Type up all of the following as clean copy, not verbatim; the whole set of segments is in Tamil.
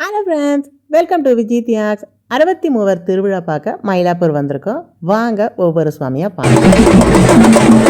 Hello friends, welcome to Viji Thiyags. 63 திருவிழா பார்க்க மயிலாப்பூர் வந்திருக்கோம். வாங்க ஒவ்வொரு சுவாமியாக பார்க்கலாம்.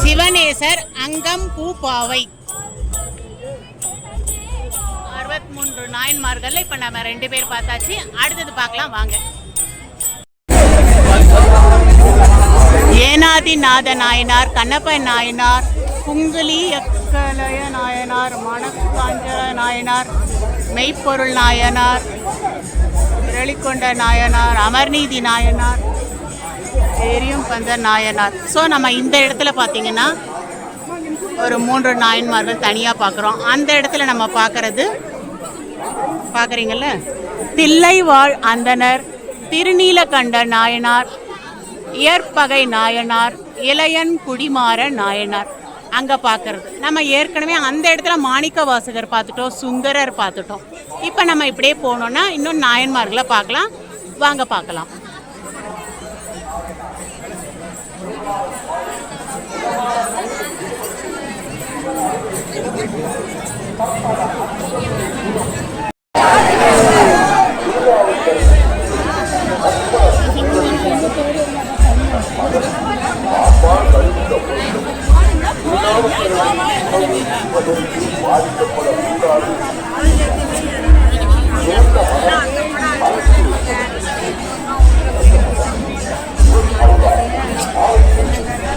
சிவனேசர் அங்கம் பூப்பாவை 63 நாயன்மார்கள். இப்ப நம்ம 2 பேர் பார்த்தாச்சு. அடுத்தது பார்க்கலாம் வாங்க. ஏனாதிநாத நாயனார், கண்ணப்ப நாயனார், குங்குலி எக்கலய நாயனார், மணக்காஞ்சல நாயனார், மெய்ப்பொருள் நாயனார், இரளிக்கொண்ட நாயனார், அமர்நீதி நாயனார், ஏரியும் பந்த நாயனார். ஸோ நம்ம இந்த இடத்துல பார்த்தீங்கன்னா ஒரு 3 நாயன்மார்கள் தனியாக பார்க்குறோம். அந்த இடத்துல நம்ம பார்க்குறது பார்க்குறீங்கள்ல, தில்லை வாழ் அந்தனர், திருநீலகண்ட நாயனார், இயற்பகை நாயனார், இளையன் குடிமாற நாயனார் அங்கே பார்க்குறது. நம்ம ஏற்கனவே அந்த இடத்துல மாணிக்க வாசகர் பார்த்துட்டோம், சுந்தரர் பார்த்துட்டோம். இப்போ நம்ம இப்படியே போனோன்னா இன்னும் நாயன்மார்களை பார்க்கலாம். வாங்க பார்க்கலாம்.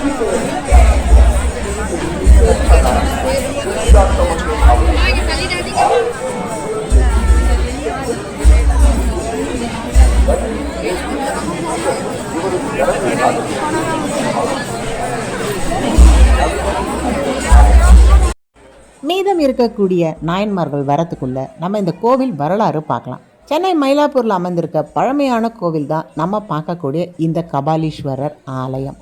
Thank you. இருக்கக்கூடிய நாயன்மார்கள் வரத்துக்குள்ள நம்ம இந்த கோவில் வரலாறு பார்க்கலாம். சென்னை மயிலாப்பூரில் அமைந்திருக்க பழமையான கோவில் தான் நம்ம பார்க்கக்கூடிய இந்த கபாலீஸ்வரர் ஆலயம்.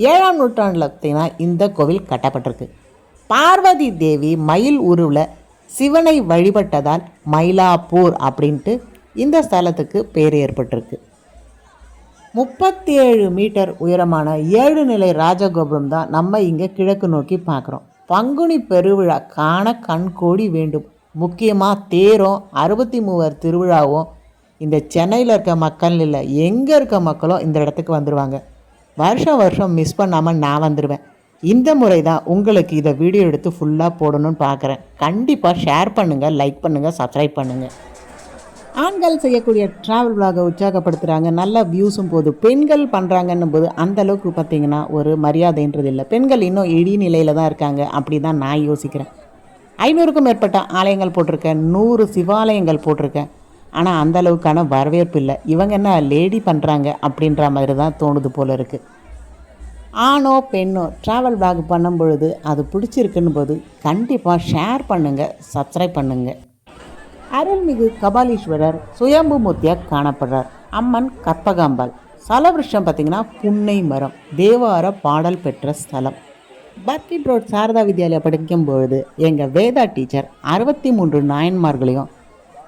7ஆம் நூற்றாண்டில் பார்த்தீங்கன்னா இந்த கோவில் கட்டப்பட்டிருக்கு. பார்வதி தேவி மயில் உருவில் சிவனை வழிபட்டதால் மயிலாப்பூர் அப்படின்ட்டு இந்த ஸ்தலத்துக்கு பேர் ஏற்பட்டிருக்கு. 37 மீட்டர் உயரமான 7 நிலை ராஜகோபுரம் தான் நம்ம இங்கே கிழக்கு நோக்கி பார்க்குறோம். பங்குனி பெருவிழா காண கண்கோடி வேண்டும். முக்கியமாக தேரும் 63 திருவிழாவும் இந்த சென்னையில் இருக்க மக்கள் இல்லை, எங்கே இருக்க மக்களும் இந்த இடத்துக்கு வந்துடுவாங்க. வருஷம் மிஸ் பண்ணாமல் நான் வந்துடுவேன். இந்த முறை தான் உங்களுக்கு இதை வீடியோ எடுத்து ஃபுல்லாக போடணும்னு பார்க்குறேன். கண்டிப்பாக ஷேர் பண்ணுங்கள், லைக் பண்ணுங்கள், சப்ஸ்கிரைப் பண்ணுங்கள். ஆண்கள் செய்யக்கூடிய ட்ராவல் விலாகை உற்சாகப்படுத்துகிறாங்க, நல்ல வியூஸும் போது. பெண்கள் பண்ணுறாங்கன்னும் போது அந்தளவுக்கு பார்த்திங்கன்னா ஒரு மரியாதைன்றது இல்லை. பெண்கள் இன்னும் இடிநிலையில் தான் இருக்காங்க, அப்படி தான் நான் யோசிக்கிறேன். 500க்கும் மேற்பட்ட ஆலயங்கள் போட்டிருக்கேன், 100 சிவாலயங்கள் போட்டிருக்கேன். ஆனால் அந்தளவுக்கான வரவேற்பு இல்லை. இவங்க என்ன லேடி பண்ணுறாங்க அப்படின்ற மாதிரி தான் தோணுது போல் இருக்குது. ஆணோ பெண்ணோ ட்ராவல் விலாக் பண்ணும் பொழுது அது பிடிச்சிருக்குன்னு போது கண்டிப்பாக ஷேர் பண்ணுங்கள், சப்ஸ்கிரைப் பண்ணுங்கள். அருள்மிகு கபாலீஸ்வரர் சுயம்பு மூர்த்தியாக காணப்படுறார். அம்மன் கற்பகாம்பாள். சலவிருஷம் பார்த்திங்கன்னா புன்னை மரம். தேவார பாடல் பெற்ற ஸ்தலம். பர்கிட் ரோட் சாரதா வித்யாலயா படிக்கும்பொழுது எங்கள் வேதா டீச்சர் 63 நாயன்மார்களையும்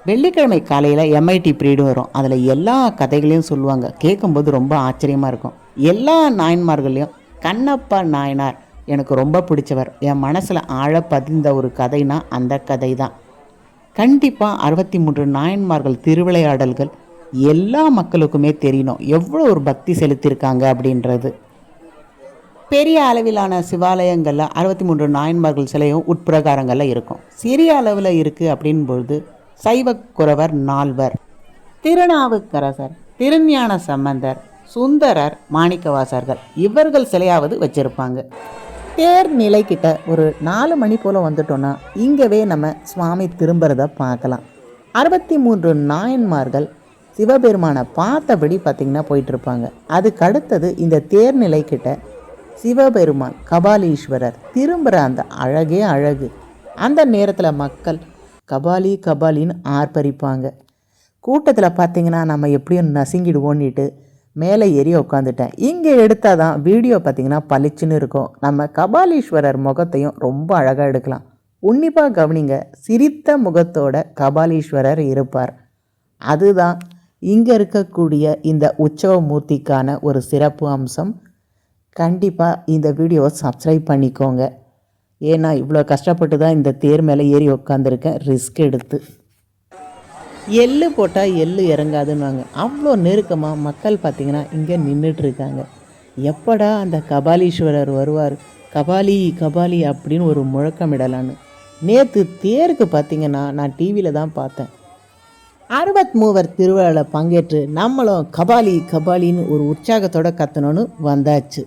வெள்ளிக்கிழமை காலையில் MIT பீரியடும் வரும். அதில் எல்லா கதைகளையும் சொல்லுவாங்க. கேட்கும்போது ரொம்ப ஆச்சரியமாக இருக்கும். எல்லா நாயன்மார்களையும் கண்ணப்பா நாயனார் எனக்கு ரொம்ப பிடிச்சவர். என் மனசில் ஆழ பதிந்த ஒரு கதைனா அந்த கதை தான். கண்டிப்பாக 63 நாயன்மார்கள் திருவிளையாடல்கள் எல்லா மக்களுக்குமே தெரியணும், எவ்வளோ ஒரு பக்தி செலுத்தியிருக்காங்க அப்படின்றது. பெரிய அளவிலான சிவாலயங்களில் 63 நாயன்மார்கள் சிலையும் உட்பிரகாரங்களில் இருக்கும். சிறிய அளவில் இருக்குது அப்படின்பொழுது சைவ குரவர் 4 திருநாவுக்கரசர், திருஞான சம்பந்தர், சுந்தரர், மாணிக்கவாசகர்கள் இவர்கள் சிலையாவது வச்சுருப்பாங்க. தேர் நிலைக்கிட்ட ஒரு 4 மணி போல் வந்துட்டோன்னா இங்கவே நம்ம சுவாமி திரும்புறத பார்க்கலாம். 63 நாயன்மார்கள் சிவபெருமானை பார்த்தபடி பார்த்திங்கன்னா போயிட்டுருப்பாங்க. அதுக்கு அடுத்தது இந்த தேர் நிலைக்கிட்ட சிவபெருமான் கபாலீஸ்வரர் திரும்புகிற அந்த அழகே அழகு. அந்த நேரத்தில் மக்கள் கபாலி கபாலின்னு ஆர்ப்பரிப்பாங்க. கூட்டத்தில் பார்த்திங்கன்னா நம்ம எப்படியும் நசுங்கிடுவோன்னிட்டு மேலே ஏறி உட்காந்துட்டேன். இங்கே எடுத்தால் தான் வீடியோ பார்த்திங்கன்னா பளிச்சுன்னு இருக்கும். நம்ம கபாலீஸ்வரர் முகத்தையும் ரொம்ப அழகாக எடுக்கலாம். உன்னிப்பாக கவனிங்க, சிரித்த முகத்தோட கபாலீஸ்வரர் இருப்பார். அதுதான் இங்கே இருக்கக்கூடிய இந்த உற்சவ மூர்த்திக்கான ஒரு சிறப்பு அம்சம். கண்டிப்பாக இந்த வீடியோவை சப்ஸ்கிரைப் பண்ணிக்கோங்க. ஏன்னா இவ்வளோ கஷ்டப்பட்டு தான் இந்த தேர் மேலே ஏறி உட்காந்துருக்கேன், ரிஸ்க் எடுத்து. எள்ளு போட்டால் எள்ளு இறங்காதுன்னுவாங்க. அவ்வளோ நெருக்கமாக மக்கள் பார்த்திங்கன்னா இங்கே நின்றுட்டுருக்காங்க. எப்படா அந்த கபாலீஸ்வரர் வருவார், கபாலி கபாலி அப்படின்னு ஒரு முழக்கமிடலான்னு. நேற்று தேருக்கு பார்த்திங்கன்னா நான் டிவியில் தான் பார்த்தேன். 63 திருவிழாவில் பங்கேற்று நம்மளும் கபாலி கபாலின்னு ஒரு உற்சாகத்தோடு கத்தணும்னு வந்தாச்சு.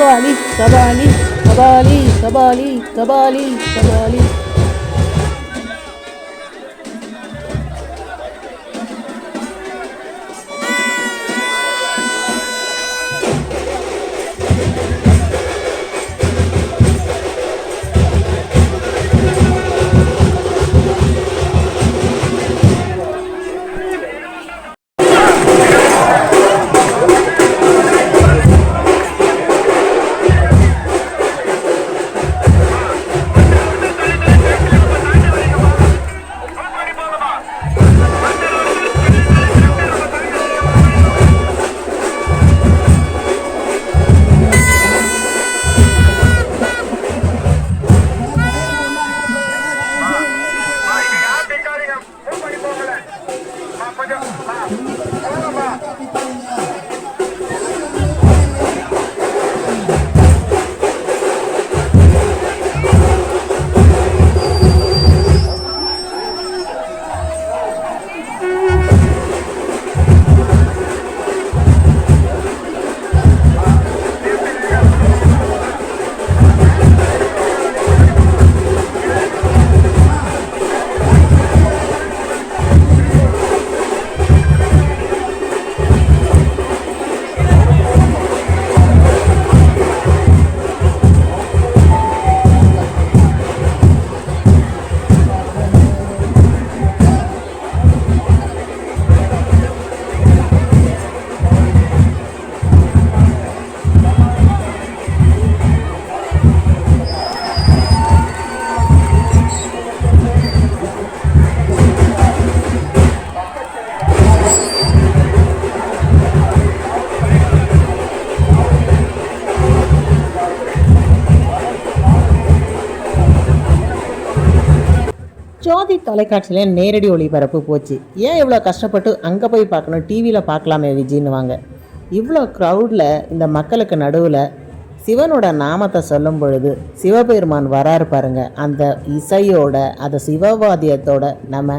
கபாலி கபாலி கபாலி கபாலி கபாலி கபாலி. ஜோதி தொலைக்காட்சியில் நேரடி ஒளிபரப்பு போச்சு. ஏன் இவ்வளோ கஷ்டப்பட்டு அங்கே போய் பார்க்கணும், டிவியில் பார்க்கலாமே விஜின்னு வாங்க. இவ்வளோ க்ரௌடில் இந்த மக்களுக்கு நடுவில் சிவனோட நாமத்தை சொல்லும் பொழுது சிவபெருமான் வராரு பாருங்க. அந்த இசையோட அந்த சிவவாதியத்தோட நம்ம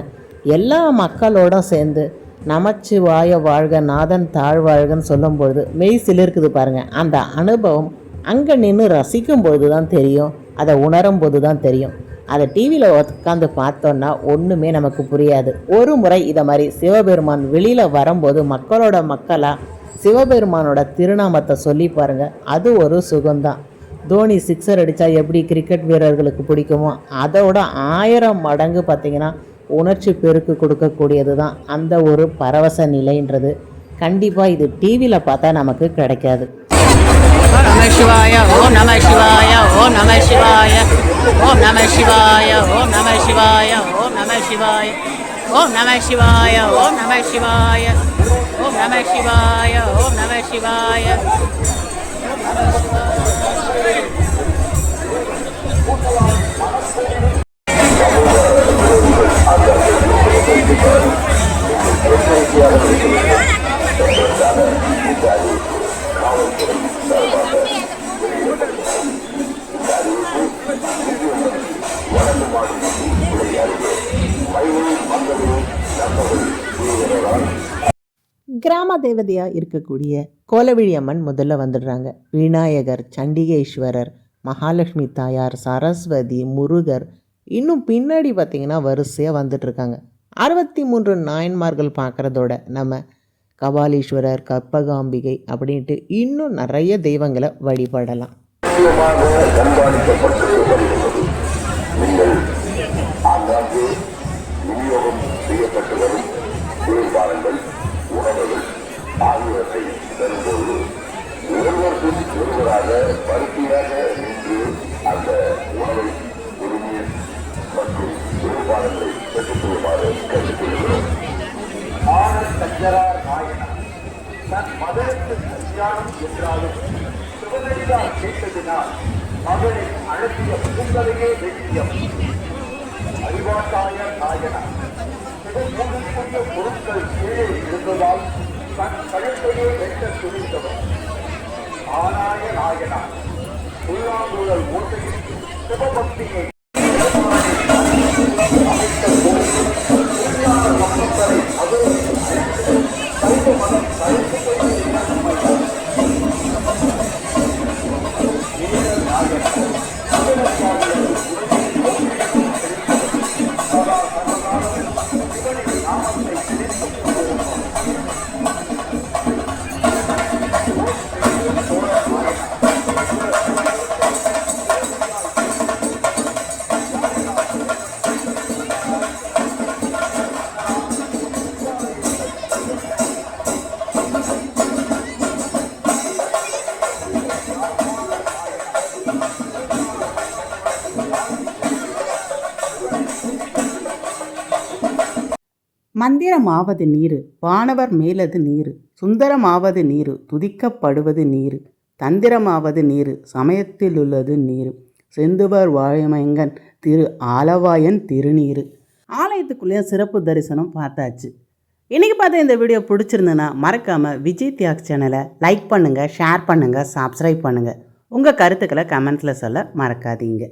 எல்லா மக்களோட சேர்ந்து நமச்சிவாய வாழ்க நாதன் தாழ்வாழ்கன்னு சொல்லும் பொழுது மெய் சிலிர்க்குது பாருங்கள். அந்த அனுபவம் அங்கே நின்று ரசிக்கும் பொழுது தான் தெரியும், அதை உணரும் போது தான் தெரியும். அதை டிவியில் உட்காந்து பார்த்தோன்னா ஒன்றுமே நமக்கு புரியாது. ஒரு முறை இதை மாதிரி சிவபெருமான் வெளியில் வரும்போது மக்களோட மக்களாக சிவபெருமானோட திருநாமத்தை சொல்லி பாருங்கள், அது ஒரு சுகம்தான். தோனி சிக்ஸர் அடித்தா எப்படி கிரிக்கெட் வீரர்களுக்கு பிடிக்குமோ அதோட 1000 மடங்கு பார்த்திங்கன்னா உணர்ச்சி பெருக்கு கொடுக்கக்கூடியது தான் அந்த ஒரு பரவச நிலைன்றது. கண்டிப்பாக இது டிவியில் பார்த்தா நமக்கு கிடைக்காது. நம சிவாய ஓம் நம சிவாய ஓம் நம சிவாய ஓம் நம சிவாய ஓம் நம சிவாய ஓம் நம சிவாய ஓம் நம சிவாய ஓம் நம சிவாய ஓம் நம சிவாய ஓம் நம சிவாய. கிராம தேவதையாக இருக்கக்கூடிய கோலவிழி அம்மன் முதல்ல வந்துடுறாங்க. விநாயகர், சண்டிகேஸ்வரர், மகாலட்சுமி தாயார், சரஸ்வதி, முருகர், இன்னும் பின்னாடி பார்த்திங்கன்னா வரிசையாக வந்துட்டுருக்காங்க. 63 நாயன்மார்கள் பார்க்குறதோட நம்ம கபாலீஸ்வரர், கற்பகாம்பிகை அப்படின்ட்டு இன்னும் நிறைய தெய்வங்களை வழிபடலாம். உணவுகள் ஆகியவற்றை தரும்போது ஒருவருக்கும் ஒருவராக பருத்தியாக நின்று அந்த உணவை உரிமை மற்றும் குளிர்பானங்களை பெற்றுக் கொள்ளுமாறு கேட்டுக் கொள்கிறோம். சஞ்சரார் நாயனார் தன் மகனுக்கு கல்யாணம் என்றாலும் சிவனடியார் கேட்டதினால் மகளின் அழகிய பூங்கலையே வெற்றியம். அறிவாட்டாய நாயனார் சிவபூஜைக்குரிய பொருட்கள் கீழே இருந்ததால் தன் கழுத்தையே வெட்ட துணிந்தவர். ஆனாய நாயனார் புல்லாங்குழல் ஓட்டையில் சிவபக்தியை அமைத்த போது மக்களை மதுரை சைவ மதம் கழித்து மந்திரமாவது நீரு, வானவர் மேலது நீரு, சுந்தரமாவது நீரு, துதிக்கப்படுவது நீரு, தந்திரமாவது நீரு, சமயத்திலுள்ளது நீரு, செந்துவர் வாயமங்கன் திரு ஆலவாயன் திருநீரு. ஆலயத்துக்குள்ளேயே சிறப்பு தரிசனம் பார்த்தாச்சு. இன்றைக்கி பார்த்த இந்த வீடியோ பிடிச்சிருந்துன்னா மறக்காமல் விஜய் தியாக் சேனலை லைக் பண்ணுங்கள், ஷேர் பண்ணுங்கள், சப்ஸ்கிரைப் பண்ணுங்கள். உங்கள் கருத்துக்களை கமெண்ட்ஸில் சொல்ல மறக்காதீங்க.